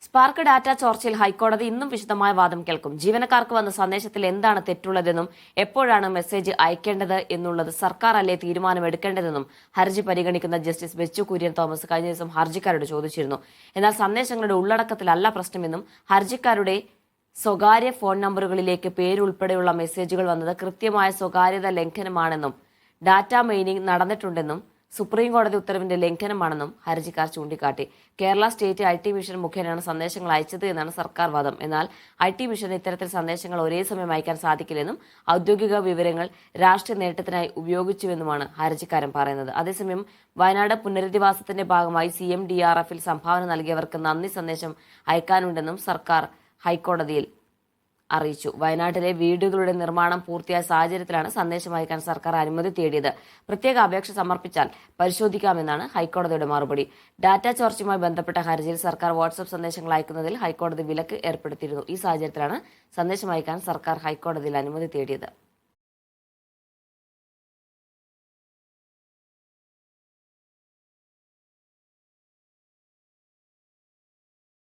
Spark data ചോർച്ചയിൽ ഹൈക്കോടതി ഇന്നും വിശദമായ വാദം കേൾക്കും. ജീവനക്കാർക്ക് വന്ന സന്ദേശത്തിൽ എന്താണ് തെറ്റുള്ളതെന്നും എപ്പോഴാണ് മെസ്സേജ് അയക്കേണ്ടത് എന്നുള്ളത് സർക്കാർ അല്ലേ തീരുമാനമെടുക്കേണ്ടതെന്നും ഹർജി പരിഗണിക്കുന്ന ജസ്റ്റിസ് ബെച്ചു കുര്യൻ തോമസ് കഴിഞ്ഞ ദിവസം ഹർജിക്കാരോട് ചോദിച്ചിരുന്നു. എന്നാൽ സന്ദേശങ്ങളുടെ ഉള്ളടക്കത്തിലല്ല പ്രശ്നമെന്നും ഹർജിക്കാരുടെ സ്വകാര്യ ഫോൺ നമ്പറുകളിലേക്ക് പേരുൾപ്പെടെയുള്ള മെസ്സേജുകൾ വന്നത് കൃത്യമായ സ്വകാര്യത ലംഘനമാണെന്നും ഡാറ്റ മൈനിംഗ് നടന്നിട്ടുണ്ടെന്നും സുപ്രീം കോടതി ഉത്തരവിന്റെ ലംഘനമാണെന്നും ഹർജിക്കാർ ചൂണ്ടിക്കാട്ടി. Kerala state IT. മിഷൻ മുഖേനയാണ് സന്ദേശങ്ങൾ അയച്ചത് എന്നാണ് സർക്കാർ വാദം. എന്നാൽ ഐ.ടി. മിഷന് ഇത്തരത്തിൽ സന്ദേശങ്ങൾ ഒരേ സമയം അയക്കാൻ സാധിക്കില്ലെന്നും ഔദ്യോഗിക വിവരങ്ങൾ രാഷ്ട്രീയ നേട്ടത്തിനായി ഉപയോഗിച്ചുവെന്നുമാണ് ഹർജിക്കാരൻ പറയുന്നത്. അതേസമയം വയനാട് പുനരധിവാസത്തിന്റെ ഭാഗമായി CMDRFൽ സംഭാവന നൽകിയവർക്ക് നന്ദി സന്ദേശം അയക്കാനുണ്ടെന്നും സർക്കാർ ഹൈക്കോടതിയിൽ അറിയിച്ചു. വയനാട്ടിലെ വീടുകളുടെ നിർമ്മാണം പൂർത്തിയായ സാഹചര്യത്തിലാണ് സന്ദേശം അയക്കാൻ സർക്കാർ അനുമതി തേടിയത്. പ്രത്യേക അപേക്ഷ സമർപ്പിച്ചാൽ പരിശോധിക്കാമെന്നാണ് ഹൈക്കോടതിയുടെ മറുപടി. ഡാറ്റ ചോർച്ചയുമായി ബന്ധപ്പെട്ട ഹർജിയിൽ സർക്കാർ വാട്സ്ആപ്പ് സന്ദേശങ്ങൾ അയക്കുന്നതിൽ ഹൈക്കോടതി വിലക്ക് ഏർപ്പെടുത്തിയിരുന്നു. ഈ സാഹചര്യത്തിലാണ് സന്ദേശം അയക്കാൻ സർക്കാർ ഹൈക്കോടതിയിൽ അനുമതി തേടിയത്.